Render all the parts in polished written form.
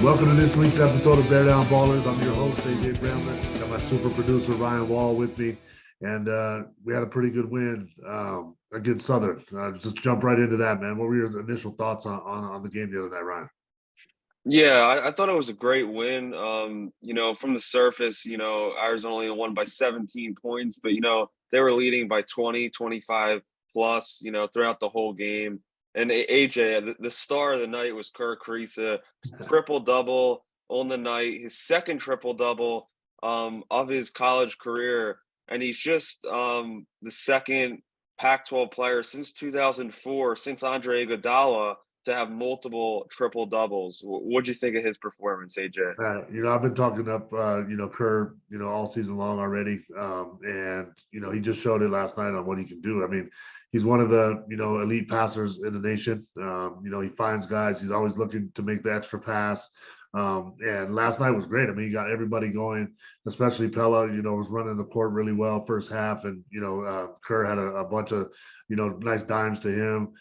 Welcome to this week's episode of Bear Down Ballers. I'm your host, AJ BRAMLETT. Got my super producer, Ryan Wall, with me. And we had a pretty good win against Southern. Just jump right into that, man. What were your initial thoughts on the game the other night, Ryan? Yeah, I thought it was a great win. From the surface, Arizona only won by 17 points, but, they were leading by 20, 25 plus, throughout the whole game. And AJ, the star of the night was Kerr Kriisa, triple-double on the night, his second triple-double of his college career. And he's just the second Pac-12 player since 2004, since Andre Iguodala, to have multiple triple doubles. What'd you think of his performance, AJ? I've been talking up, Kerr, all season long already. And he just showed it last night on what he can do. I mean, he's one of the, elite passers in the nation. He finds guys, he's always looking to make the extra pass. And last night was great. I mean, he got everybody going, especially Pella, was running the court really well first half. And, Kerr had a bunch of, nice dimes to him.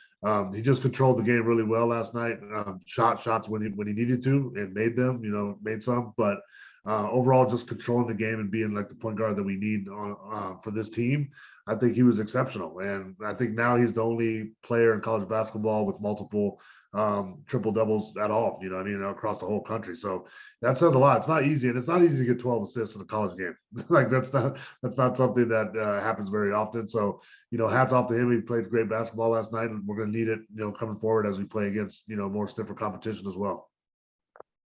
He just controlled the game really well last night. Shots when he needed to and made them, made some. But overall, just controlling the game and being like the point guard that we need for this team, I think he was exceptional. And I think now he's the only player in college basketball with multiple triple doubles at all, across the whole country. So that says a lot. It's not easy, and it's not easy to get 12 assists in a college game. Like that's not something that happens very often. So, hats off to him. He played great basketball last night, and we're going to need it, coming forward as we play against, more stiffer competition as well.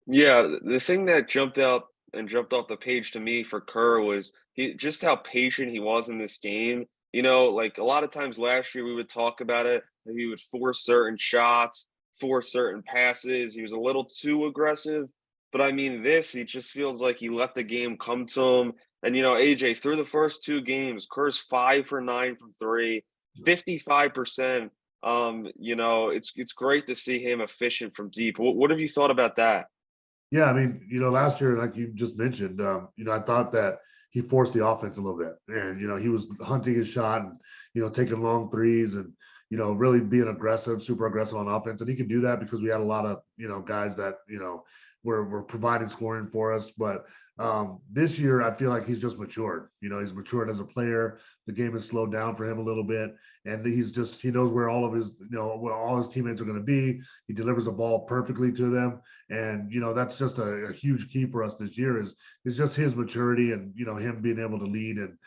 Yeah, the thing that jumped out and jumped off the page to me for Kerr was just how patient he was in this game. Like a lot of times last year we would talk about it, that he would force certain shots, force certain passes. He was a little too aggressive. But I mean, he just feels like he let the game come to him. And, AJ, through the first two games, Kerr's 5 for 9 from three, 55%. It's great to see him efficient from deep. What have you thought about that? Yeah, I mean, last year, like you just mentioned, I thought that he forced the offense a little bit, and he was hunting his shot and taking long threes and really being aggressive, super aggressive on offense, and he could do that because we had a lot of guys that were providing scoring for us. But this year, I feel like he's just matured. He's matured as a player. The game has slowed down for him a little bit, and he knows where all of his where all his teammates are going to be. He delivers the ball perfectly to them, and that's just a huge key for us this year is just his maturity and him being able to lead. And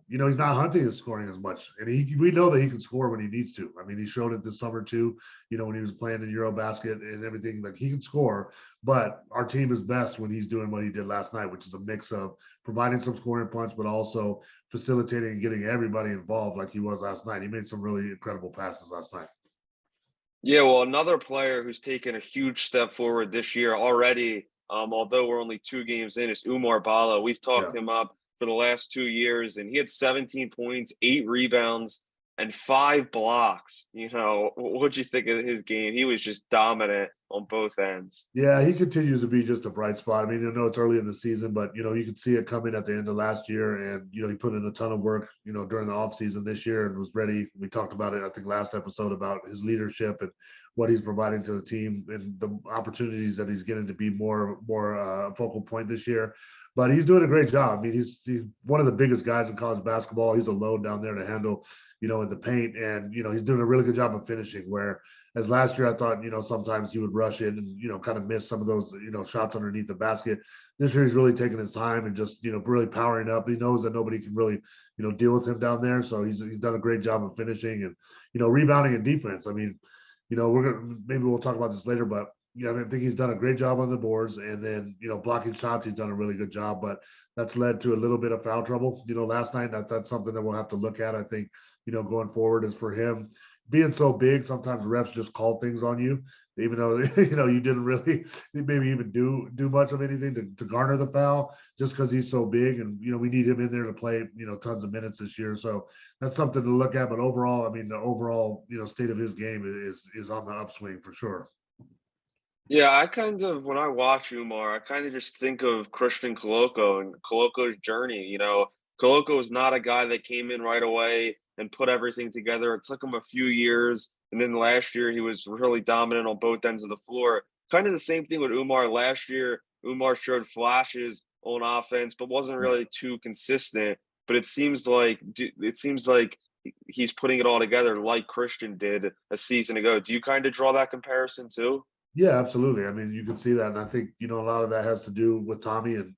he's not hunting his scoring as much, and we know that he can score when he needs to. I mean, he showed it this summer too. When he was playing in Eurobasket and everything, like he can score. But our team is best when he's doing what he did last night, which is a mix of providing some scoring punch, but also facilitating and getting everybody involved like he was last night. He made some really incredible passes last night. Yeah, well, another player who's taken a huge step forward this year already, although we're only 2 games in, is Umar Bala. We've talked him up for the last 2 years, and he had 17 points, 8 rebounds, and 5 blocks. What'd you think of his game? He was just dominant on both ends. Yeah, he continues to be just a bright spot. I mean, I know it's early in the season, but you could see it coming at the end of last year, and he put in a ton of work, during the offseason this year and was ready. We talked about it, I think, last episode about his leadership and what he's providing to the team and the opportunities that he's getting to be more focal point this year. But he's doing a great job. I mean, he's one of the biggest guys in college basketball. He's a load down there to handle, in the paint, and he's doing a really good job of finishing. Whereas last year, I thought sometimes he would rush in and kind of miss some of those shots underneath the basket. This year, he's really taking his time and just really powering up. He knows that nobody can really deal with him down there, so he's done a great job of finishing and rebounding and defense. I mean, maybe we'll talk about this later, but yeah, I think he's done a great job on the boards, and then blocking shots, he's done a really good job. But that's led to a little bit of foul trouble. Last night, that's something that we'll have to look at. I think going forward is for him being so big. Sometimes refs just call things on you, even though you didn't really maybe even do much of anything to garner the foul, just because he's so big. And we need him in there to play tons of minutes this year. So that's something to look at. But overall, I mean, the overall state of his game is on the upswing for sure. Yeah, when I watch Umar, I kind of just think of Christian Koloko and Koloko's journey. Koloko was not a guy that came in right away and put everything together. It took him a few years. And then last year, he was really dominant on both ends of the floor. kind of the same thing with Umar last year. Umar showed flashes on offense, but wasn't Yeah. really too consistent. But it seems like he's putting it all together like Christian did a season ago. Do you kind of draw that comparison too? Yeah, absolutely. I mean, you can see that, and I think a lot of that has to do with Tommy, and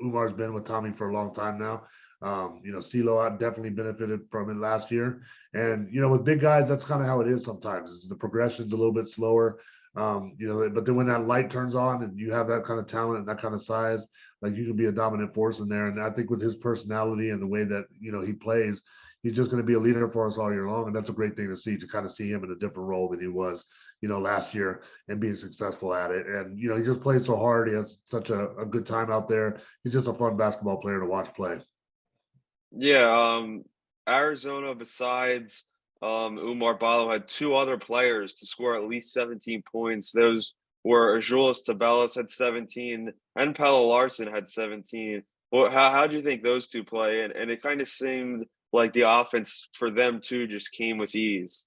Umar's been with Tommy for a long time now. CeeLo definitely benefited from it last year, and with big guys, that's kind of how it is sometimes. Is the progression's a little bit slower, but then when that light turns on and you have that kind of talent and that kind of size, like you can be a dominant force in there. And I think with his personality and the way that he plays, he's just going to be a leader for us all year long, and that's a great thing to see, to kind of see him in a different role than he was last year, and being successful at it. And, he just plays so hard. He has such a good time out there. He's just a fun basketball player to watch play. Yeah, Arizona, besides Umar Balo, had two other players to score at least 17 points. Those were Azuolas Tubelis had 17 and Pelle Larsson had 17. Well, how do you think those two play? And it kind of seemed like the offense for them too just came with ease.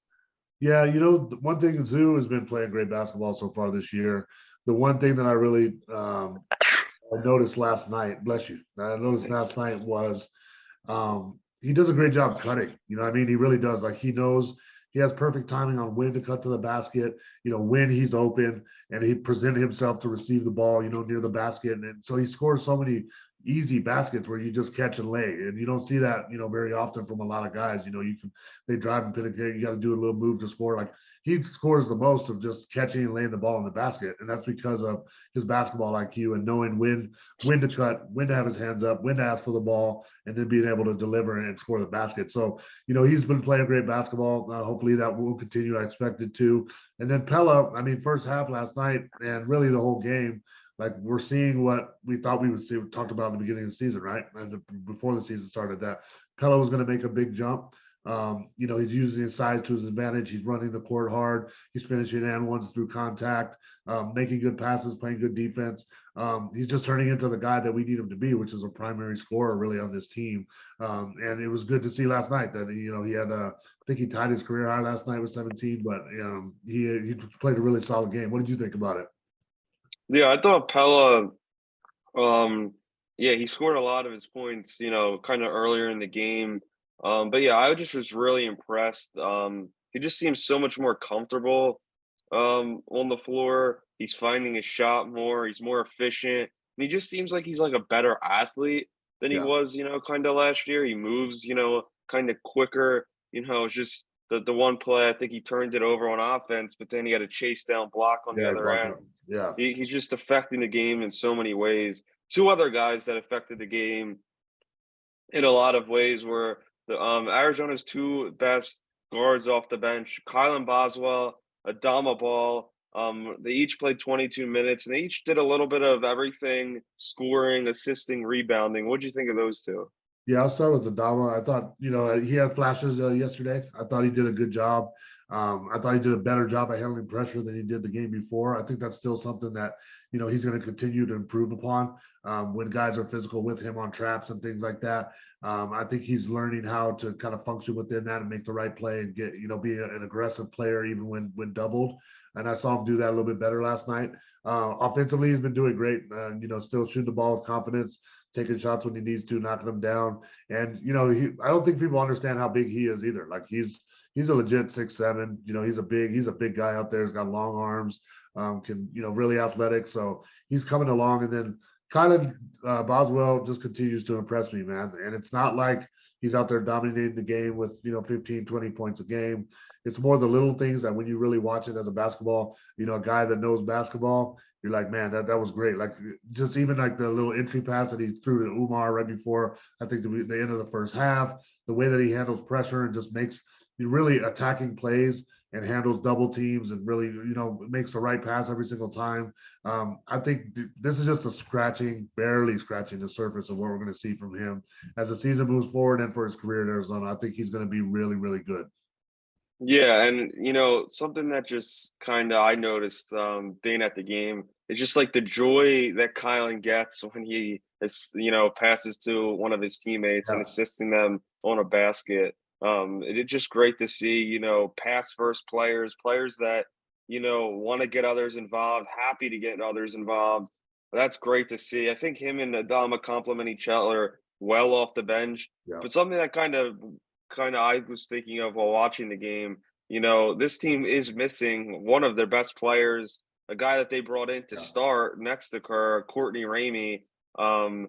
Yeah, the one thing, Zoo has been playing great basketball so far this year. The one thing that I really I noticed last night, bless you, I noticed last Thanks. night was he does a great job cutting. I mean, he really does. Like, he knows he has perfect timing on when to cut to the basket, when he's open, and he present himself to receive the ball, near the basket. And so he scores so many easy baskets where you just catch and lay. And you don't see that, very often from a lot of guys. They drive and penetrate. You got to do a little move to score. Like, he scores the most of just catching and laying the ball in the basket. And that's because of his basketball IQ and knowing when to cut, when to have his hands up, when to ask for the ball, and then being able to deliver and score the basket. So, he's been playing great basketball. Hopefully that will continue. I expect it to. And then Pella, I mean, first half last night and really the whole game, like, we're seeing what we thought we would see. We talked about in the beginning of the season, right? And before the season started, that Pella was going to make a big jump. He's using his size to his advantage. He's running the court hard. He's finishing and ones through contact, making good passes, playing good defense. He's just turning into the guy that we need him to be, which is a primary scorer really on this team. And it was good to see last night that he had I think he tied his career high last night with 17, but he played a really solid game. What did you think about it? Yeah, I thought Pella, yeah, he scored a lot of his points, kind of earlier in the game. But yeah, I just was really impressed. He just seems so much more comfortable on the floor. He's finding his shot more. He's more efficient. And he just seems like he's like a better athlete than he Yeah, was, kind of last year. He moves, kind of quicker. It's just the one play I think he turned it over on offense, but then he had a chase down block on the yeah, other blocked end. out. Yeah, He's just affecting the game in so many ways. Two other guys that affected the game in a lot of ways were the Arizona's two best guards off the bench, Kylan Boswell, Adama Ball. They each played 22 minutes, and they each did a little bit of everything: scoring, assisting, rebounding. What'd you think of those two? yeah. I'll start with Adama. I thought he had flashes yesterday. I thought he did a good job. I thought he did a better job at handling pressure than he did the game before. I think that's still something that he's going to continue to improve upon when guys are physical with him on traps and things like that. I think he's learning how to kind of function within that and make the right play and get be an aggressive player even when doubled. And I saw him do that a little bit better last night. Offensively, he's been doing great. Still shooting the ball with confidence, taking shots when he needs to, knocking them down. And I don't think people understand how big he is either. Like, he's a legit 6'7". He's a big guy out there. He's got long arms, can really athletic. So he's coming along. And then Kylan Boswell just continues to impress me, man. And it's not like he's out there dominating the game with 15, 20 points a game. It's more the little things that when you really watch it as a basketball, a guy that knows basketball, you're like, man, that was great. Like, just even like the little entry pass that he threw to Umar right before, I think, the end of the first half, the way that he handles pressure and just makes really attacking plays and handles double teams and really, makes the right pass every single time. I think this is just barely scratching the surface of what we're going to see from him as the season moves forward and for his career in Arizona. I think he's going to be really, really good. Yeah, and something that just kind of I noticed being at the game, it's just like the joy that Kylan gets when he is, passes to one of his teammates and Yeah. assisting them on a basket. It's just great to see, pass first players that want to get others involved, happy to get others involved. That's great to see. I think him and Adama complement each other well off the bench. Yeah. But something that kind of I was thinking of while watching the game, this team is missing one of their best players, a guy that they brought in to Yeah. start next to Kerr, Courtney Ramey. Um,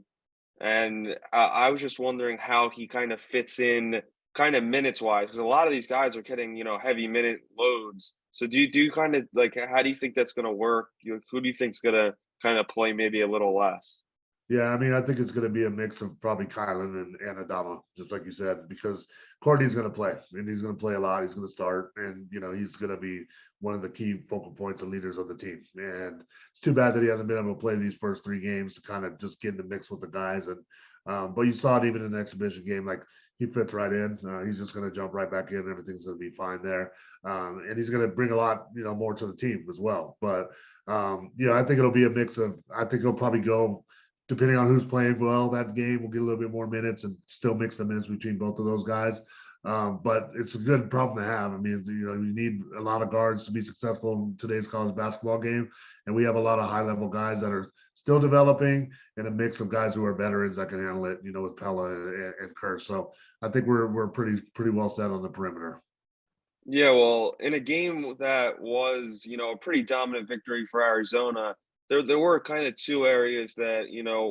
and I was just wondering how he kind of fits in, kind of minutes wise, because a lot of these guys are getting heavy minute loads. So do you kind of like, how do you think that's going to work? Who do you think's going to kind of play maybe a little less? Yeah, I mean, I think it's going to be a mix of probably Kylan and Adama, just like you said, because Courtney's going to play and he's going to play a lot. He's going to start, and he's going to be one of the key focal points and leaders of the team. And it's too bad that he hasn't been able to play these first 3 games to kind of just get in the mix with the guys. And but you saw it even in the exhibition game, like he fits right in. He's just going to jump right back in. Everything's going to be fine there, and he's going to bring a lot, more to the team as well. But I think it'll be a mix of. I think he'll probably go depending on who's playing well that game, we'll get a little bit more minutes and still mix the minutes between both of those guys. But it's a good problem to have. I mean, you need a lot of guards to be successful in today's college basketball game, and we have a lot of high-level guys that are still developing, and a mix of guys who are veterans that can handle it. With Pella and Kerr. So I think we're pretty well set on the perimeter. Yeah, well, in a game that was, a pretty dominant victory for Arizona, there were kind of two areas that,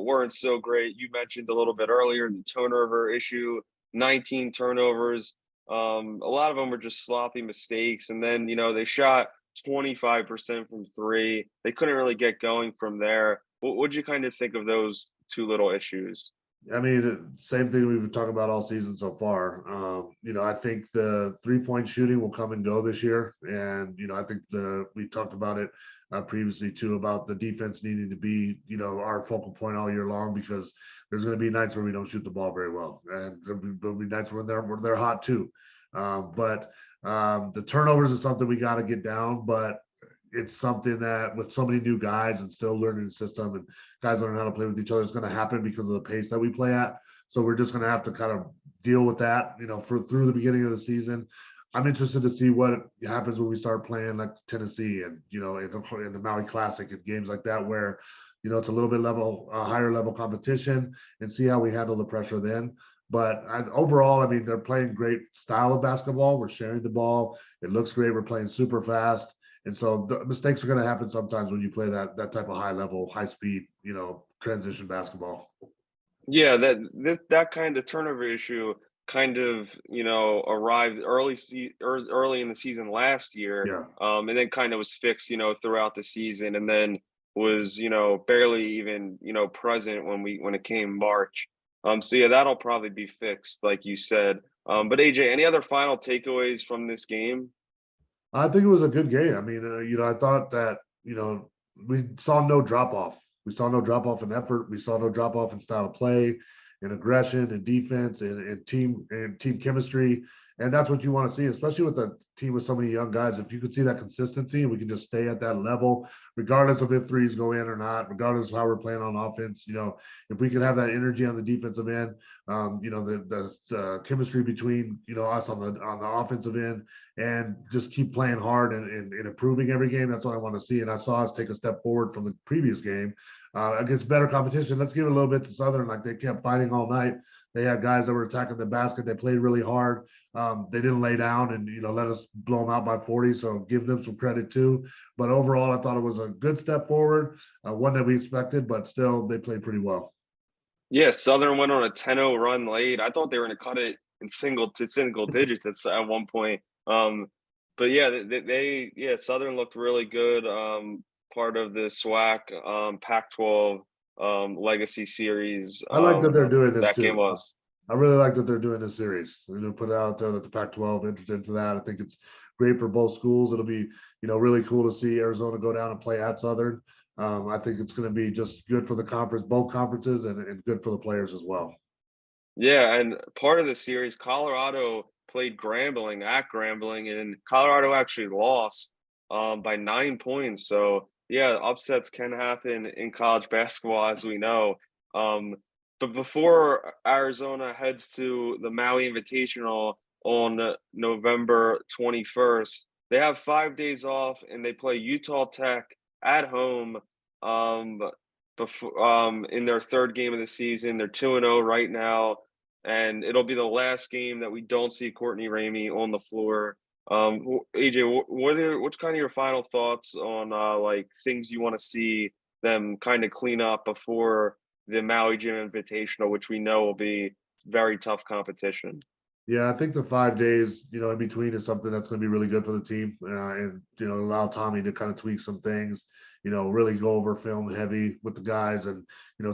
weren't so great. You mentioned a little bit earlier the turnover issue, 19 turnovers. A lot of them were just sloppy mistakes. And then, they shot 25% from three. They couldn't really get going from there. What'd you kind of think of those two little issues? I mean, same thing we've been talking about all season so far. I think the 3-point shooting will come and go this year, and I think we talked about it previously too about the defense needing to be our focal point all year long, because there's going to be nights where we don't shoot the ball very well, and there'll be nights where they're hot too. But the turnovers is something we got to get down, but it's something that with so many new guys and still learning the system and guys learning how to play with each other is going to happen because of the pace that we play at. So we're just going to have to kind of deal with that, for through the beginning of the season. I'm interested to see what happens when we start playing like Tennessee and, in the Maui Classic and games like that, where, it's a little bit higher level competition, and see how we handle the pressure then. But overall, I mean, they're playing great style of basketball. We're sharing the ball. It looks great. We're playing super fast. And so the mistakes are going to happen sometimes when you play that type of high level, high speed, transition basketball. Yeah, that kind of turnover issue kind of, arrived early in the season last year, Yeah. and then kind of was fixed, throughout the season, and then was, barely even, present when it came March. So yeah, that'll probably be fixed, like you said. But AJ, any other final takeaways from this game? I think it was a good game. I mean, I thought that, we saw no drop off. We saw no drop off in effort. We saw no drop off in style of play, and aggression, and defense, and team chemistry. And that's what you want to see, especially with a team with so many young guys. If you could see that consistency and we can just stay at that level, regardless of if threes go in or not, regardless of how we're playing on offense, if we can have that energy on the defensive end, the chemistry between, us on the offensive end, and just keep playing hard and improving every game. That's what I want to see. And I saw us take a step forward from the previous game against better competition. Let's give it a little bit to Southern. Like, they kept fighting all night. They had guys that were attacking the basket. They played really hard. They didn't lay down and, let us blow them out by 40. So give them some credit too. But overall, I thought it was a good step forward, one that we expected, but still they played pretty well. Yeah, Southern went on a 10-0 run late. I thought they were going to cut it in single digits at one point. But yeah, Southern looked really good. Part of the SWAC Pac-12 Legacy Series. I like that they're doing this That game too. was. I really like that they're doing this series. They're going to put it out there that the Pac-12 entered into that. I think it's great for both schools. It'll be, really cool to see Arizona go down and play at Southern. I think it's going to be just good for the conference, both conferences, and good for the players as well. Yeah, and part of the series, Colorado played Grambling at Grambling, and Colorado actually lost by 9 points. So yeah, upsets can happen in college basketball, as we know. But before Arizona heads to the Maui Invitational on November 21st, they have 5 days off, and they play Utah Tech at home, um, before in their 3rd game of the season. They're 2-0 right now, and it'll be the last game that we don't see Courtney Ramey on the floor. AJ, what's kind of your final thoughts on like things you want to see them kind of clean up before the Maui Jim Invitational, which we know will be very tough competition? Yeah, I think the 5 days, in between is something that's going to be really good for the team, and allow Tommy to kind of tweak some things. Really go over film heavy with the guys, and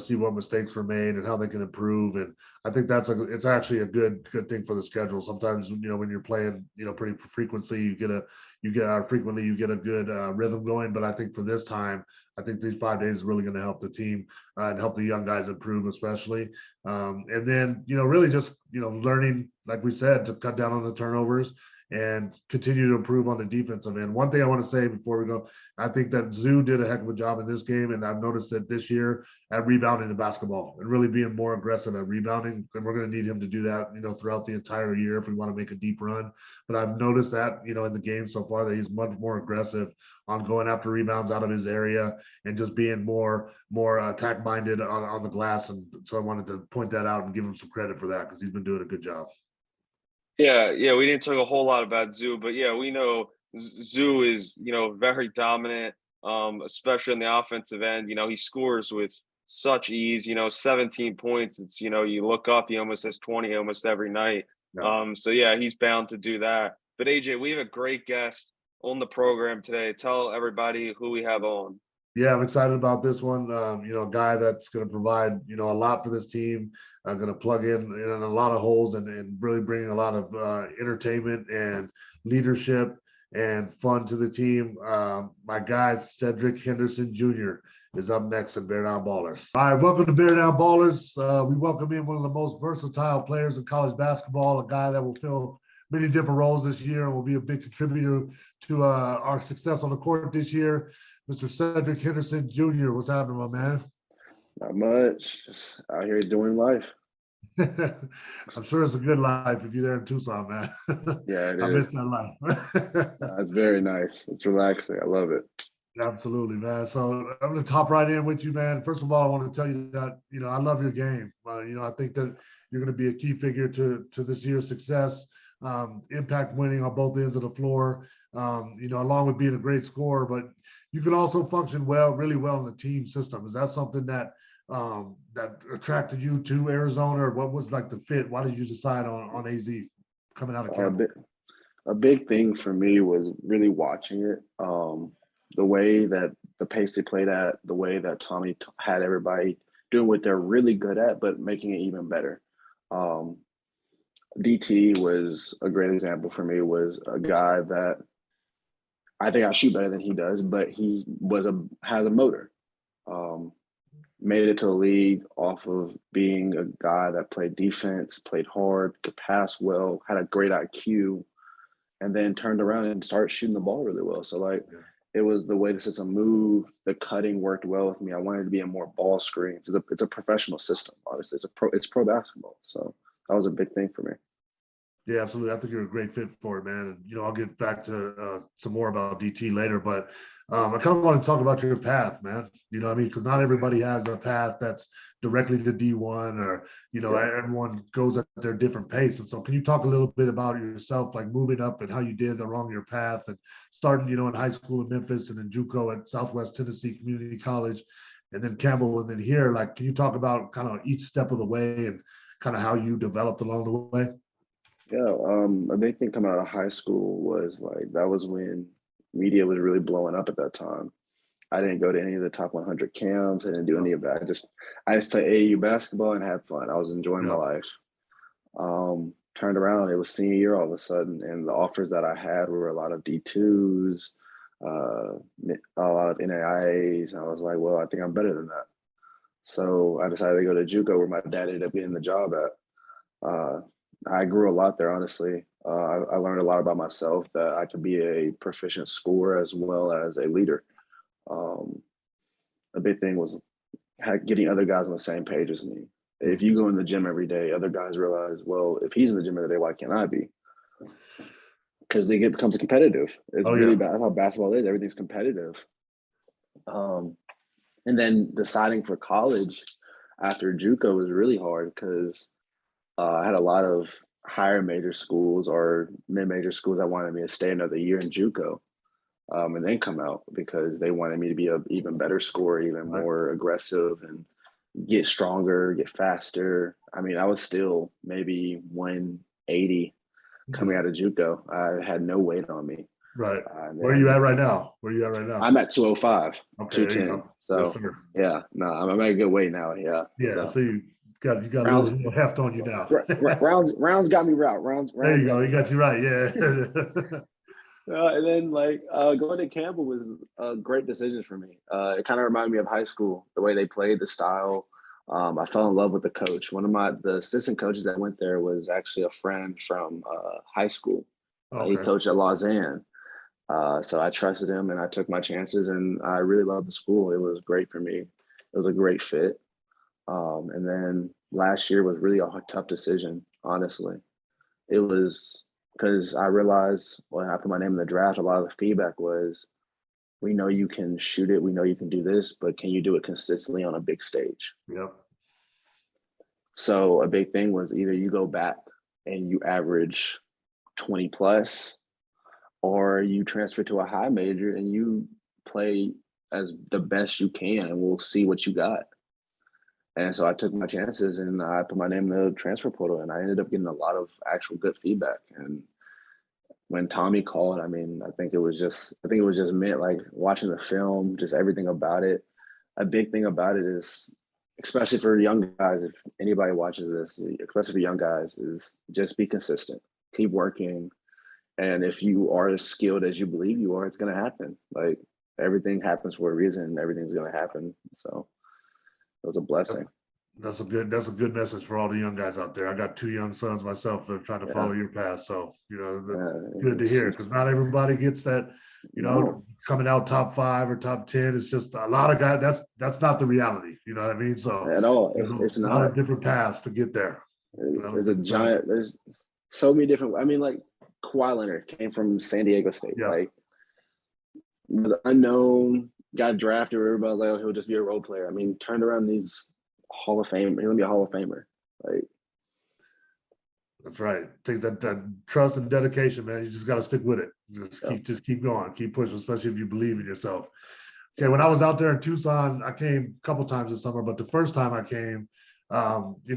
see what mistakes were made and how they can improve. And I think it's actually a good thing for the schedule. Sometimes when you're playing pretty frequently, you get a good rhythm going. But I think for this time, I think these 5 days is really going to help the team and help the young guys improve, especially. And then, really just, learning, like we said, to cut down on the turnovers and continue to improve on the defensive end. One thing I want to say before we go, I think that Zoo did a heck of a job in this game. And I've noticed that this year at rebounding the basketball and really being more aggressive at rebounding. And we're going to need him to do that, throughout the entire year if we want to make a deep run. But I've noticed that, in the game so far, that he's much more aggressive on going after rebounds out of his area and just being more attack minded on the glass. And so I wanted to point that out and give him some credit for that because he's been doing a good job. Yeah, we didn't talk a whole lot about Zoo, but yeah, we know Zoo is, very dominant, especially on the offensive end. He scores with such ease, 17 points. It's, you look up, he almost has 20 almost every night. Yeah. So yeah, he's bound to do that. But AJ, we have a great guest on the program today. Tell everybody who we have on. Yeah, I'm excited about this one. A guy that's going to provide, a lot for this team. Going to plug in a lot of holes and really bring a lot of entertainment and leadership and fun to the team. My guy, Cedric Henderson Jr. is up next in Bear Down Ballers. All right, welcome to Bear Down Ballers. We welcome in one of the most versatile players in college basketball, a guy that will fill many different roles this year and will be a big contributor to our success on the court this year. Mr. Cedric Henderson Jr., what's happening, my man? Not much. Just out here doing life. I'm sure it's a good life if you're there in Tucson, man. Yeah, it I is. miss that life. It's very nice. It's relaxing. I love it. Absolutely, man. So I'm going to top right in with you, man. First of all, I want to tell you that, I love your game. I think that you're going to be a key figure to this year's success, impact winning on both ends of the floor, along with being a great scorer. But you can also function really well in the team system. Is that something that that attracted you to Arizona, or what was like the fit? Why did you decide on AZ coming out of Campbell? A big thing for me was really watching it. The way that the pace they played at, the way that Tommy had everybody doing what they're really good at, but making it even better. DT was a great example for me. Was a guy that I think I shoot better than he does, but he has a motor. Made it to the league off of being a guy that played defense, played hard, could pass well, had a great IQ, and then turned around and started shooting the ball really well. So it was the way the system moved, the cutting worked well with me. I wanted to be in more ball screens. It's a professional system, honestly. It's pro basketball. So that was a big thing for me. Yeah, absolutely. I think you're a great fit for it, man. And I'll get back to some more about DT later, but I kind of want to talk about your path, man. Because not everybody has a path that's directly to D1, or everyone goes at their different pace. And so, can you talk a little bit about yourself, like moving up and how you did along your path, and starting, in high school in Memphis, and then JUCO at Southwest Tennessee Community College, and then Campbell, and then here. Like, can you talk about kind of each step of the way and kind of how you developed along the way? Yeah, a big thing coming out of high school was that was when media was really blowing up at that time. I didn't go to any of the top 100 camps. I didn't do any of that. I just played AAU basketball and had fun. I was enjoying my life. Turned around, it was senior year all of a sudden, and the offers that I had were a lot of D2s, a lot of NAIAs. And I was like, well, I think I'm better than that. So I decided to go to JUCO, where my dad ended up getting the job at. I grew a lot there, honestly. I learned a lot about myself, that I could be a proficient scorer as well as a leader. A big thing was getting other guys on the same page as me. If you go in the gym every day, other guys realize, well, if he's in the gym every day, why can't I be? because it becomes competitive. It's Oh, really yeah. bad. That's how basketball is. Everything's competitive. And then deciding for college after JUCO was really hard because I had a lot of higher major schools or mid-major schools that wanted me to stay another year in JUCO, and then come out because they wanted me to be an even better scorer, even Right. more aggressive, and get stronger, get faster. I mean, I was still maybe 180 coming out of JUCO. I had no weight on me. Right. And Where are you then at right now? Where are you at right now? I'm at 205, Okay, there you 210. go. Yes, So sir. yeah, no, I'm at a good weight now. Yeah. Yeah, So so you got a rounds little heft on you now. rounds got me out. Rounds There you got go. me He got out. you right. Yeah. And then like going to Campbell was a great decision for me. It kind of reminded me of high school, the way they played, the style. I fell in love with the coach. One of the assistant coaches that went there was actually a friend from high school. He Okay. coached at Lausanne. So I trusted him and I took my chances, and I really loved the school. It was great for me. It was a great fit. And then last year was really a tough decision, honestly. It was because I realized when I put my name in the draft, a lot of the feedback was, we know you can shoot it, we know you can do this, but can you do it consistently on a big stage? Yep. So a big thing was either you go back and you average 20 plus, or you transfer to a high major and you play as the best you can, and we'll see what you got. And so I took my chances and I put my name in the transfer portal, and I ended up getting a lot of actual good feedback. And when Tommy called, I mean, I think it was just meant, like, watching the film, just everything about it. A big thing about it is, especially for young guys, if anybody watches this, especially for young guys, is just be consistent, keep working. And if you are as skilled as you believe you are, it's going to happen. Like, everything happens for a reason. Everything's going to happen. So it was a blessing. That's a good message for all the young guys out there. I got 2 young sons myself that are trying to follow your path. So, good to hear, because not everybody gets that, coming out top 5 or top 10. It's just a lot of guys. That's not the reality. You know what I mean? So at all. there's a lot of different paths to get there. There's a giant, there's so many different, I mean, like Kawhi Leonard came from San Diego State. Yeah. Like, was unknown, got drafted, everybody was like, oh, he'll just be a role player. I mean, turned around, these Hall of Fame. He's gonna be a Hall of Famer. Like, that's right. Takes that trust and dedication, man. You just got to stick with it. Just keep going, keep pushing, especially if you believe in yourself. Okay, when I was out there in Tucson, I came a couple times this summer, but the first time I came, we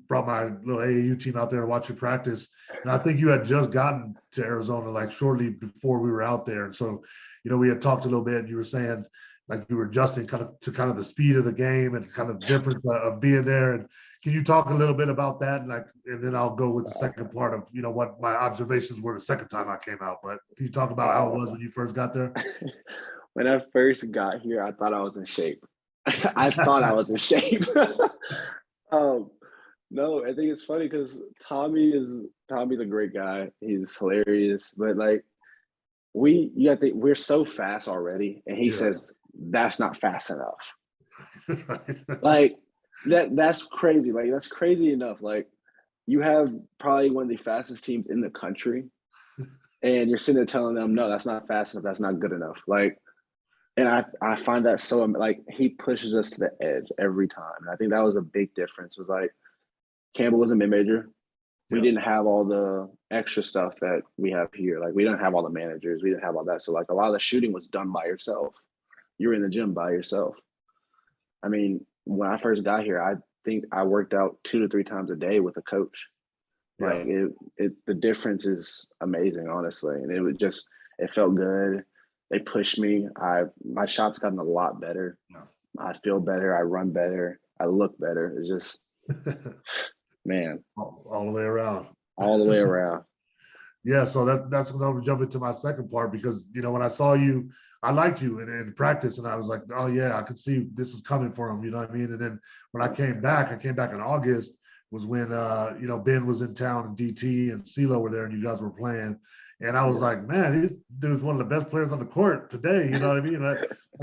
brought my little AAU team out there to watch you practice, and I think you had just gotten to Arizona like shortly before we were out there, and so, we had talked a little bit. And you were saying like you were adjusting kind of the speed of the game and kind of difference of being there. And can you talk a little bit about that? And then I'll go with the second part of, what my observations were the second time I came out. But can you talk about how it was when you first got there? When I first got here, I thought I was in shape. I thought I was in shape. No, I think it's funny because Tommy's a great guy. He's hilarious, but like, we're so fast already, and he says that's not fast enough. Like, that's crazy. Like, that's crazy enough. Like, you have probably one of the fastest teams in the country, and you're sitting there telling them, no, that's not fast enough. That's not good enough. Like, and I find that so, like, he pushes us to the edge every time. And I think that was a big difference. Was like, Campbell was a mid-major. We didn't have all the extra stuff that we have here. Like, we didn't have all the managers. We didn't have all that. So, like, a lot of the shooting was done by yourself. You were in the gym by yourself. I mean, when I first got here, I think I worked out 2 to 3 times a day with a coach. Like, the difference is amazing, honestly. And it felt good. They pushed me. My shot's gotten a lot better. I feel better. I run better. I look better. It's just, man, all the way around. All the way around. Yeah, so that's when I'm jumping to my second part, because when I saw you, I liked you in practice, and I was like, oh yeah, I could see this is coming for him. You know what I mean? And then when I came back in August, was when Ben was in town and DT and CeeLo were there, and you guys were playing. And I was like, man, this dude's one of the best players on the court today. You know what I mean? Like,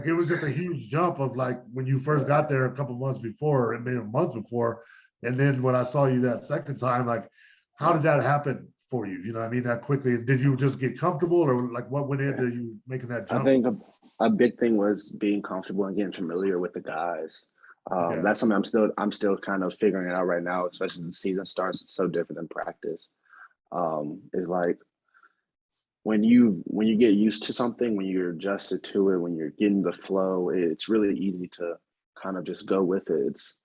it was just a huge jump of, like, when you first got there a couple months before, and maybe a month before, and then when I saw you that second time, like, how did that happen for you? You know what I mean? That quickly. Did you just get comfortable, or like what went into you making that I jump? think a big thing was being comfortable and getting familiar with the guys. Yeah. That's something I'm still kind of figuring it out right now, especially as the season starts. It's so different than practice. Is like when you get used to something, when you're adjusted to it, when you're getting the flow, it's really easy to kind of just go with it. It's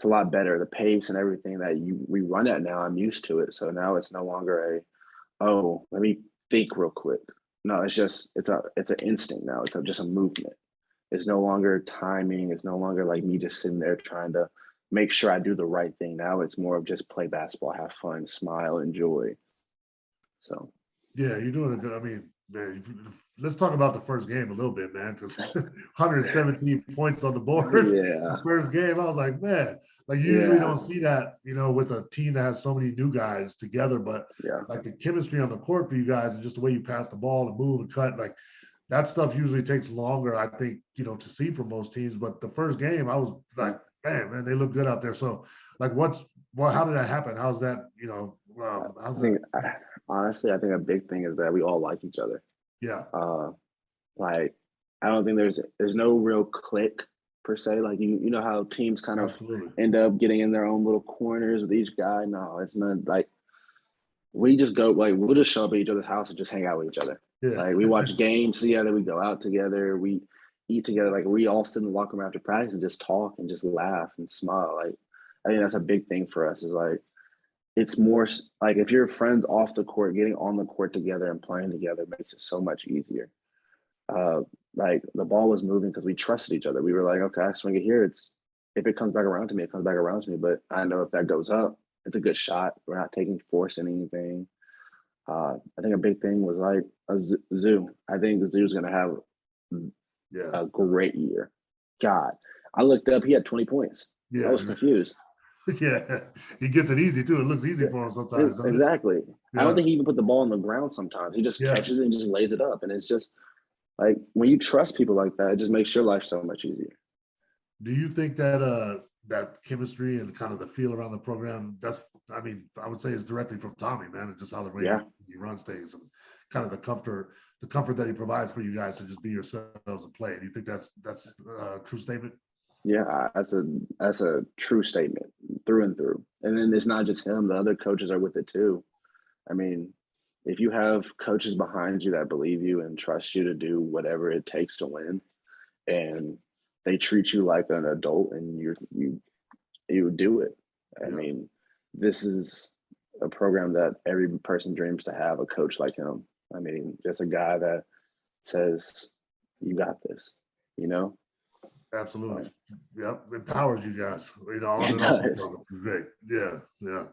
a lot better. The pace and everything that we run at now, I'm used to it. So now it's no longer let me think real quick. No, it's an instinct now. It's just a movement. It's no longer timing. It's no longer like me just sitting there trying to make sure I do the right thing. Now it's more of just play basketball, have fun, smile, enjoy. So Yeah, you're doing it good. I mean, man, let's talk about the first game a little bit, man, because 117 points on the board. yeah, The first game, I was like, man, like you usually don't see that, with a team that has so many new guys together, but yeah. like the chemistry on the court for you guys and just the way you pass the ball and move and cut, like that stuff usually takes longer, I think, to see from most teams. But the first game, I was like, man, they look good out there. So, like, how did that happen? How's that, Honestly, I think a big thing is that we all like each other. Yeah. Like, I don't think there's no real click per se. Like, you know how teams kind of end up getting in their own little corners with each guy. No, it's not like we just go, like, we'll just show up at each other's house and just hang out with each other. Yeah. Like, we watch games together, we go out together, we eat together. Like, we all sit in the locker room after practice and just talk and just laugh and smile. Like, I think that's a big thing for us, is like, it's more like if you're friends off the court, getting on the court together and playing together makes it so much easier. Like the ball was moving because we trusted each other. We were like, okay, I swing it here. If it comes back around to me, it comes back around to me. But I know if that goes up, it's a good shot. We're not forcing anything. I think a big thing was like a Zoo. I think the Zoo's going to have a great year. God, I looked up, he had 20 points. Yeah. I was confused. Yeah, he gets it easy too. It looks easy for him sometimes. Exactly. Yeah. I don't think he even put the ball on the ground sometimes. He just catches it and just lays it up. And it's just like when you trust people like that, it just makes your life so much easier. Do you think that that chemistry and kind of the feel around the program, I would say it's directly from Tommy, man, and just how the way he runs things and kind of the comfort that he provides for you guys to just be yourselves and play. Do you think that's a true statement? Yeah, that's a true statement through and through. And then it's not just him, the other coaches are with it too. I mean, if you have coaches behind you that believe you and trust you to do whatever it takes to win, and they treat you like an adult and you do it. I mean, this is a program that every person dreams to have, a coach like him. I mean, just a guy that says, you got this, Absolutely. Yep. Empowers you guys. On it and off the program. Great. Yeah.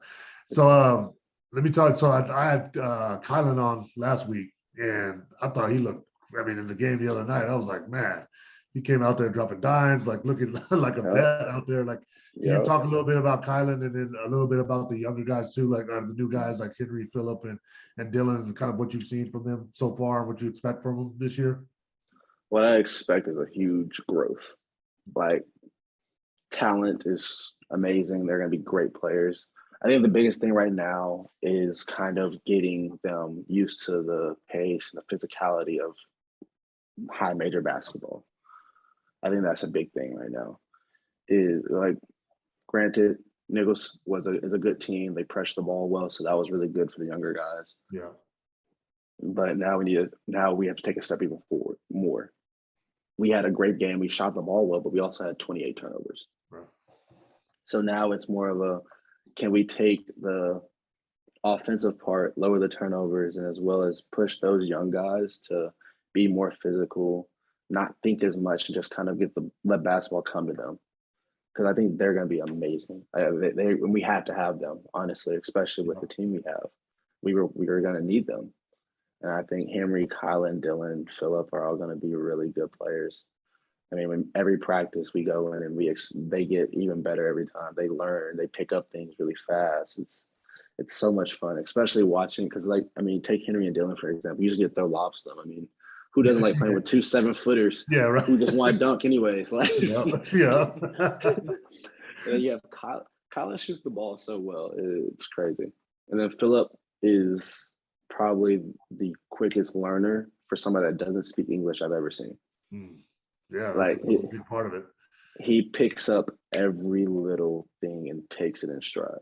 So let me talk. So I had Kylan on last week, and I thought he looked, in the game the other night, I was like, man, he came out there dropping dimes, like looking like a vet out there. Like, can you talk a little bit about Kylan and then a little bit about the younger guys too, like the new guys like Henry, Phillip, and Dylan, and kind of what you've seen from them so far and what you expect from them this year? What I expect is a huge growth. Like, talent is amazing. They're going to be great players. I think the biggest thing right now is kind of getting them used to the pace and the physicality of high major basketball. I think that's a big thing right now. Is like, granted, Nichols is a good team. They pressed the ball well, so that was really good for the younger guys. Yeah. But now we have to take a step even forward more. We had a great game. We shot the ball well, but we also had 28 turnovers. Right. So now it's more of can we take the offensive part, lower the turnovers, and as well as push those young guys to be more physical, not think as much, and just kind of let basketball come to them. Because I think they're going to be amazing. We have to have them, honestly, especially with the team we have. We were going to need them. And I think Henry, Kylan, Dylan, Phillip are all going to be really good players. I mean, when every practice we go in and they get even better every time. They learn, they pick up things really fast. It's so much fun, especially watching. Because take Henry and Dylan for example. You just get throw lobs to them. I mean, who doesn't like playing with 2 7-footers? Yeah, right. Who just want to dunk anyways? Like, yeah. And then you have Kylan shoots the ball so well. It's crazy. And then Phillip is probably the quickest learner for somebody that doesn't speak English I've ever seen. Yeah, that's Like a big part of it. he picks up every little thing and takes it in stride.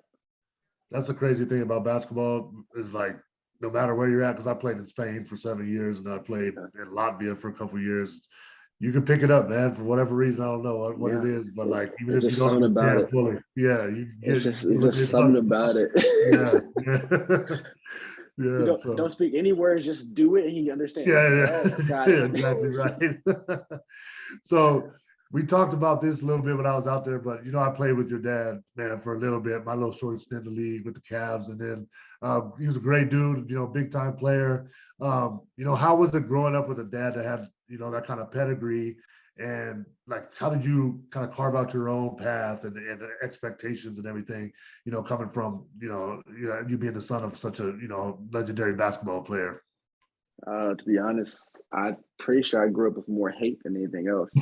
That's the crazy thing about basketball is like no matter where you're at, because I played in Spain for 7 years and I played in Latvia for a couple of years. You can pick it up, man, for whatever reason. I don't know what it is, but like even if you just don't something about understand it. fully, yeah, you It's get just something about it. yeah, yeah. You Yeah, don't speak any words, just do it and he understands. yeah, Oh, got yeah, it. exactly right. So we talked about this a little bit when I was out there, but I played with your dad, man, for a little bit. My little short stint in the league with the Cavs, and then he was a great dude, big time player. How was it growing up with a dad that had that kind of pedigree, and like how did you kind of carve out your own path and expectations and everything, coming from you being the son of such a legendary basketball player. To be honest, I'm pretty sure I grew up with more hate than anything else.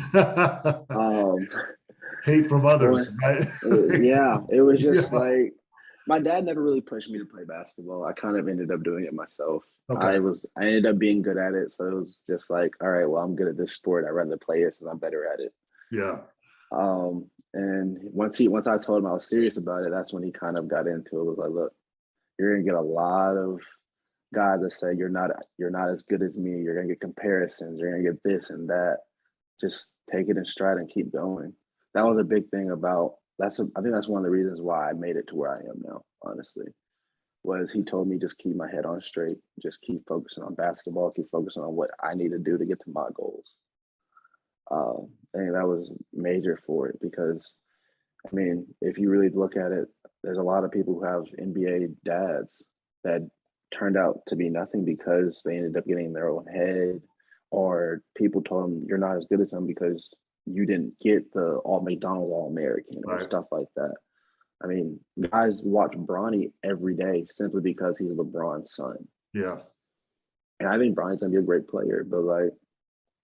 Hate from others, right? Yeah, it was just like my dad never really pushed me to play basketball. I kind of ended up doing it myself. Okay. I ended up being good at it, so it was just like, all right, well, I'm good at this sport. I'd rather play this, and I'm better at it. Yeah. And once I told him I was serious about it, that's when he kind of got into it. It was like, look, you're gonna get a lot of guys that say you're not as good as me. You're gonna get comparisons. You're gonna get this and that. Just take it in stride and keep going. That was a big thing about. I think that's one of the reasons why I made it to where I am now. Honestly, was he told me just keep my head on straight, just keep focusing on basketball, keep focusing on what I need to do to get to my goals. And that was major for it because, I mean, if you really look at it, there's a lot of people who have NBA dads that turned out to be nothing because they ended up getting in their own head, or people told them you're not as good as them because you didn't get the all McDonald's All American or stuff like that. I mean, guys watch Bronny every day simply because he's LeBron's son. Yeah. And I think Bronny's gonna be a great player, but like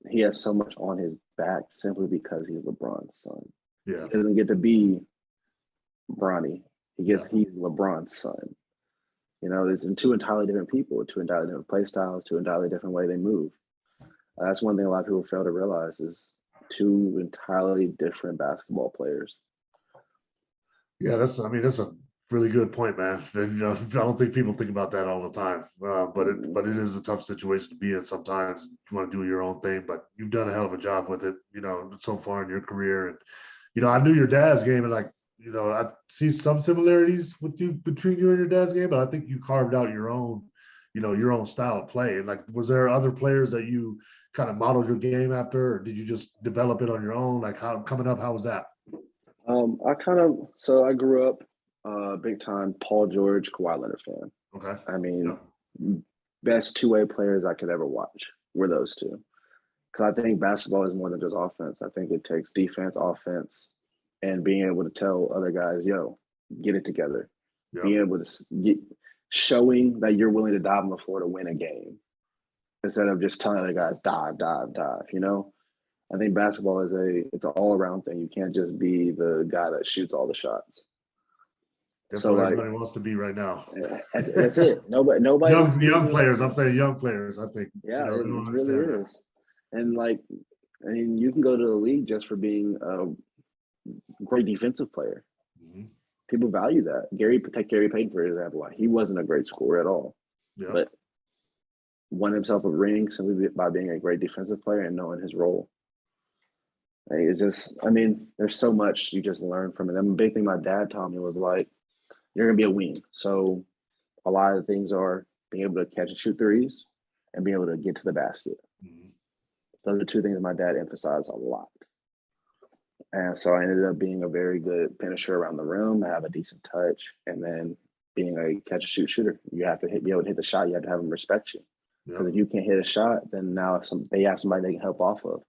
he has so much on his back simply because he's LeBron's son. Yeah. He doesn't get to be Bronny. He's LeBron's son. It's two entirely different people, two entirely different play styles, two entirely different way they move. That's one thing a lot of people fail to realize is two entirely different basketball players. Yeah, that's a really good point, man. And, I don't think people think about that all the time. But it is a tough situation to be in sometimes. You want to do your own thing, but you've done a hell of a job with it, so far in your career. And, I knew your dad's game, and like, I see some similarities between you and your dad's game, but I think you carved out your own, your own style of play. And like, was there other players that you kind of modeled your game after, or did you just develop it on your own? Like how was that? I grew up big time Paul George, Kawhi Leonard fan. Okay. I mean, best two-way players I could ever watch were those two. Because I think basketball is more than just offense. I think it takes defense, offense, and being able to tell other guys, yo, get it together. Yep. Being able to showing that you're willing to dive on the floor to win a game instead of just telling other guys, dive, dive, dive, I think basketball it's an all-around thing. You can't just be the guy that shoots all the shots. That's what everybody wants to be right now. That's it. Nobody young players. I'm saying young players. I think. Yeah, it really is. And you can go to the league just for being a great defensive player. Mm-hmm. People value that. Gary Payton, for example, he wasn't a great scorer at all, but won himself a ring simply by being a great defensive player and knowing his role. It's just, there's so much you just learn from it. And the big thing my dad taught me was like, you're gonna be a wing. So a lot of things are being able to catch and shoot threes and being able to get to the basket. Mm-hmm. Those are two things my dad emphasized a lot. And so I ended up being a very good finisher around the rim. I have a decent touch, and then being a catch and shoot shooter. You have to be able to hit the shot. You have to have them respect you. Because if you can't hit a shot, then now they have somebody they can help off of.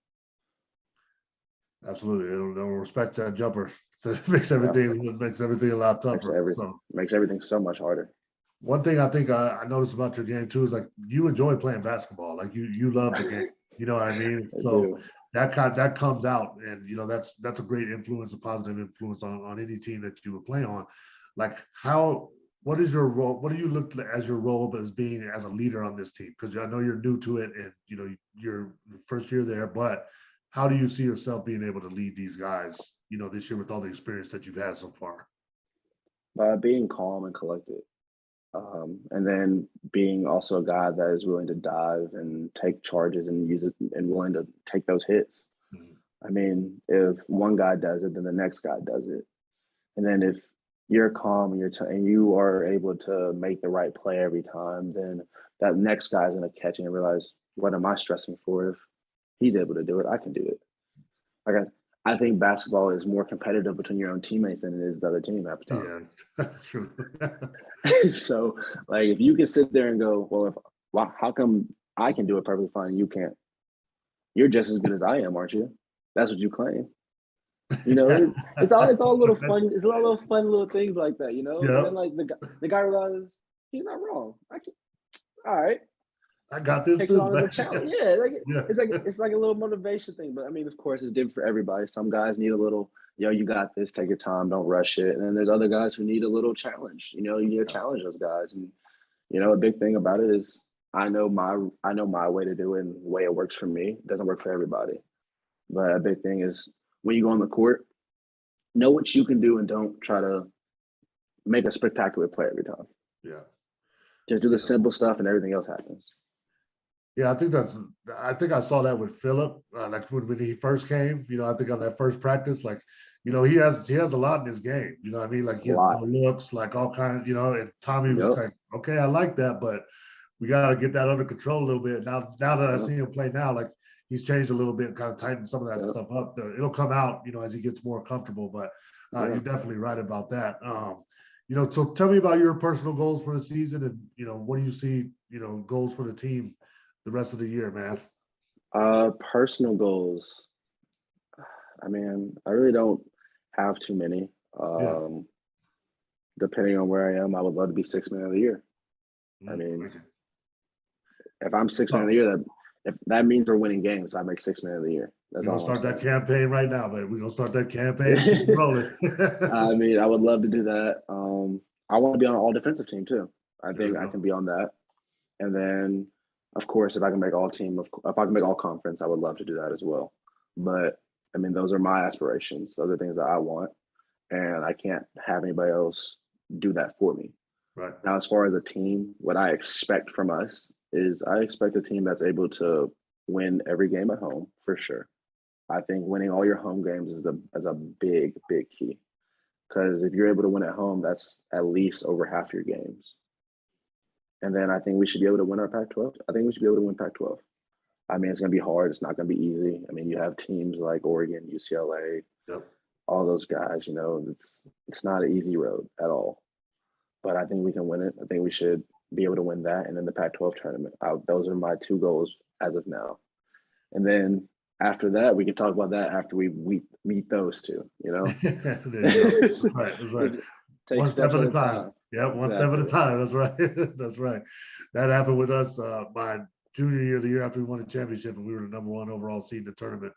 Absolutely, they'll respect that jumper. So it makes everything a lot tougher. Makes everything so much harder. One thing I think I noticed about your game too is like you enjoy playing basketball. Like you love the game. You know what I mean? So that comes out, and that's a great influence, a positive influence on any team that you would play on. Like how what is your role? What do you look as your role as being as a leader on this team? Because I know you're new to it and you're first year there, but how do you see yourself being able to lead these guys, this year with all the experience that you've had so far? By being calm and collected. And then being also a guy that is willing to dive and take charges and use it and willing to take those hits. Mhm. I mean, if one guy does it, then the next guy does it. And then if you're calm and and you are able to make the right play every time, then that next guy's going to catch it and realize, what am I stressing for? If he's able to do it, I can do it. Like I think basketball is more competitive between your own teammates than it is the other team half the time. Yeah, that's true. So, like, if you can sit there and go, well, how come I can do it perfectly fine and you can't? You're just as good as I am, aren't you? That's what you claim. It's all little fun. It's a lot of little fun little things like that, Yeah, And then like the guy realizes he's not wrong. All right, I got this takes it too, on as a man. challenge. Yeah, Yeah. it's like a little motivation thing. But I mean, of course, it's different for everybody. Some guys need a little, you got this. Take your time. Don't rush it. And then there's other guys who need a little challenge. You need to challenge those guys. And a big thing about it is I know my way to do it and the way it works for me. It doesn't work for everybody. But a big thing is when you go on the court, know what you can do and don't try to make a spectacular play every time. Yeah. Just do the simple stuff and everything else happens. Yeah, I think I saw that with Philip, like when he first came, I think on that first practice, like, he has a lot in his game, you know what I mean? Like he has no looks, like all kinds, and Tommy was like, okay, I like that, but we got to get that under control a little bit. Now that I see him play now, like he's changed a little bit, kind of tightened some of that stuff up. It'll come out, as he gets more comfortable, but you're definitely right about that. So tell me about your personal goals for the season and, what do you see, goals for the team the rest of the year, man? Personal goals. I mean, I really don't have too many. Depending on where I am, I would love to be sixth man of the year. I mean, if I'm sixth man of the year, that means we're winning games. I make sixth man of the year. That's all. We're gonna start that campaign right now, man. We're gonna start that campaign. Keep rolling. I mean, I would love to do that. I want to be on an all defensive team too. I think I can be on that. And then, of course, if I can make all team, if I can make all conference, I would love to do that as well. But I mean, those are my aspirations. Those are things that I want, and I can't have anybody else do that for me. Right. Now, as far as a team, what I expect from us is I expect a team that's able to win every game at home for sure. I think winning all your home games is a big, big key. Because if you're able to win at home, that's at least over half your games. And then I think we should be able to win our Pac-12. I think we should be able to win Pac-12. I mean, it's going to be hard. It's not going to be easy. I mean, you have teams like Oregon, UCLA, all those guys, it's not an easy road at all. But I think we can win it. I think we should be able to win that. And then the Pac-12 tournament. Those are my two goals as of now. And then after that, we can talk about that after we meet those two, That's right. That's right. One step at a time. Yeah, one step at a time. That's right. That's right. That happened with us my junior year, the year after we won the championship, and we were the number one overall seed in the tournament.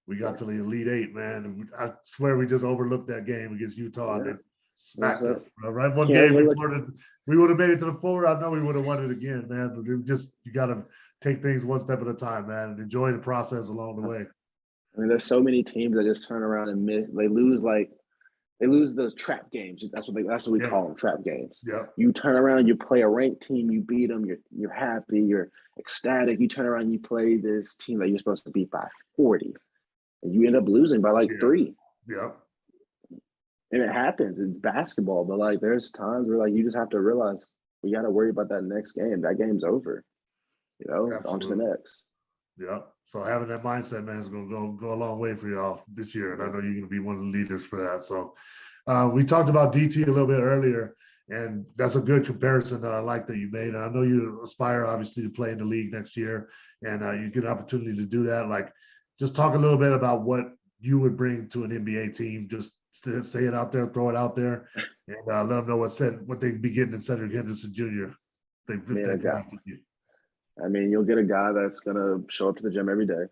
We got to the Elite Eight, man. And I swear we just overlooked that game against Utah and smacked us. Right, one game before we would have made it to the four. I know we would have won it again, man. But you got to take things one step at a time, man, and enjoy the process along the way. I mean, there's so many teams that just turn around and miss. They lose those trap games. That's what we call them, trap games. Yeah. You turn around, you play a ranked team, you beat them, you're happy, you're ecstatic. You turn around, you play this team that you're supposed to beat by 40, and you end up losing by like 3. Yeah. And it happens. It's basketball, but there's times where you just have to realize we got to worry about that next game. That game's over. On to the next. Yeah. So having that mindset, man, is going to go a long way for y'all this year. And I know you're going to be one of the leaders for that. So we talked about DT a little bit earlier, and that's a good comparison that I like that you made. And I know you aspire, obviously, to play in the league next year, and you get an opportunity to do that. Just talk a little bit about what you would bring to an NBA team. Just to say it out there, throw it out there, and let them know what they'd be getting in Cedric Henderson Jr. They drafted you. I mean, you'll get a guy that's gonna show up to the gym every day,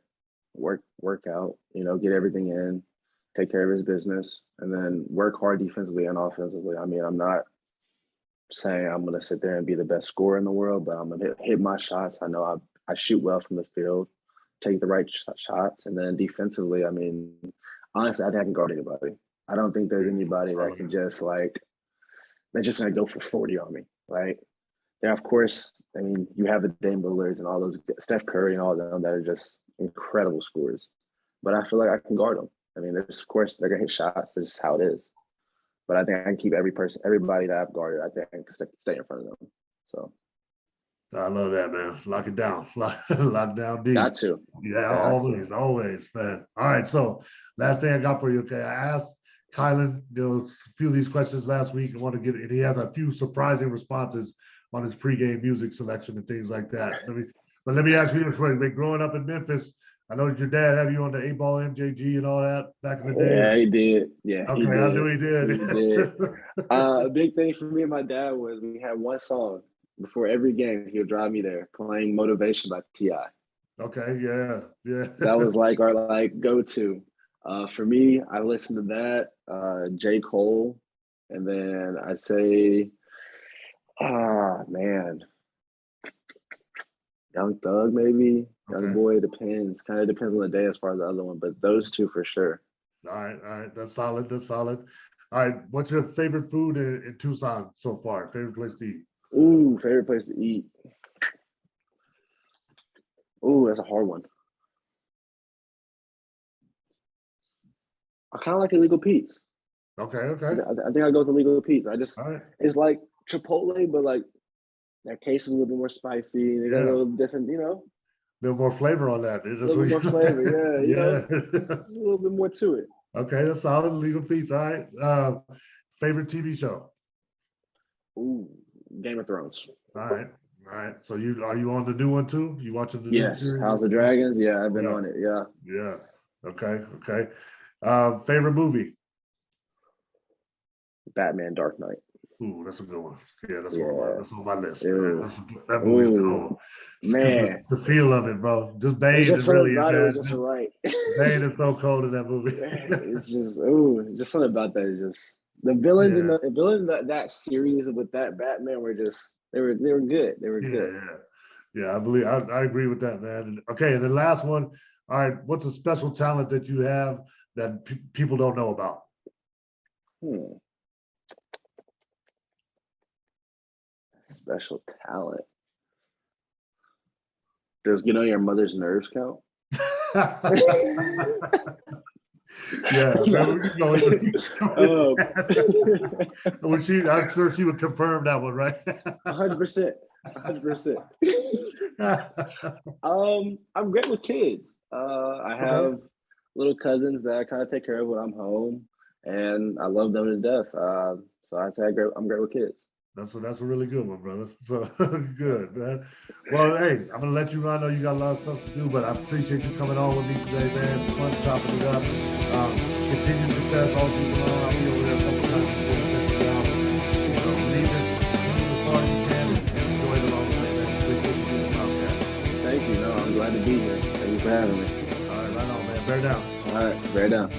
work out, get everything in, take care of his business, and then work hard defensively and offensively. I mean, I'm not saying I'm gonna sit there and be the best scorer in the world, but I'm gonna hit my shots. I know I shoot well from the field, take the right shots, and then defensively, I mean, honestly, I can guard anybody. I don't think there's anybody that can just they're just gonna go for 40 on me. Like, yeah, of course, I mean, you have the Dame Lillards and all those Steph Curry and all of them that are just incredible scorers. But I feel like I can guard them. I mean, of course, they're gonna hit shots. That's just how it is. But I think I can keep everybody that I've guarded. I think I can stay in front of them. So I love that, man. Lock it down. Lock down deep. got to. Yeah, always, man. All right. So last thing I got for you. Okay, I asked Kylan, a few of these questions last week. I want to get, and he has a few surprising responses on his pregame music selection and things like that. Let me ask you this question. Growing up in Memphis, I know your dad had you on the 8-ball MJG and all that back in the day. Yeah, he did. Yeah, okay, I knew he did. He did. A big thing for me and my dad was we had one song before every game. He would drive me there playing "Motivation" by T.I. Okay, yeah. That was like our go-to. For me, I listened to that, J. Cole, and then I'd say, man, Young Thug maybe. Young Boy, depends. Kind of depends on the day as far as the other one, but those two for sure. All right. That's solid. All right. What's your favorite food in Tucson so far? Favorite place to eat? Ooh, favorite place to eat. Ooh, that's a hard one. I kind of like Illegal Pete's. Okay. I think I go with Illegal Pete's. It's like Chipotle, but like their case is a little bit more spicy. They got a little different, A little more flavor on that. A little more flavor, yeah. There's a little bit more to it. Okay, that's solid. Illegal Pete's. All right. Favorite TV show? Ooh, Game of Thrones. All right. So are you on the new one too? You watching the new series? House of Dragons. Yeah, I've been on it. Yeah. Yeah. Okay. Favorite movie? Batman: Dark Knight. Ooh, that's a good one. Yeah, that's on my list. That movie's cool. Man, the feel of it, bro. Just Bane is really just right. Bane is so cold in that movie. It's just something about that. Is just the villains in the villains that series with that Batman were just they were good. They were good. Yeah. I agree with that, man. Okay, and the last one. All right, what's a special talent that you have that people don't know about? Special talent. Does your mother's nerves count? Yeah, I'm sure she would confirm that one, right? 100%. I'm great with kids. I have little cousins that I kind of take care of when I'm home, and I love them to death. So I'd say I'm great with kids. That's a really good one, brother. So good, man. Well, hey, I'm gonna let you run. I know you got a lot of stuff to do, but I appreciate you coming on with me today, man. It's fun chopping it up. Continued success all season long. I'll be over there a couple times before the finish down. Leave this as far as you can and enjoy it along the way, man. Appreciate you doing the podcast. Thank you. No, I'm glad to be here. Thank you for having me. All right, right on, man. Bear down. All right, bear down.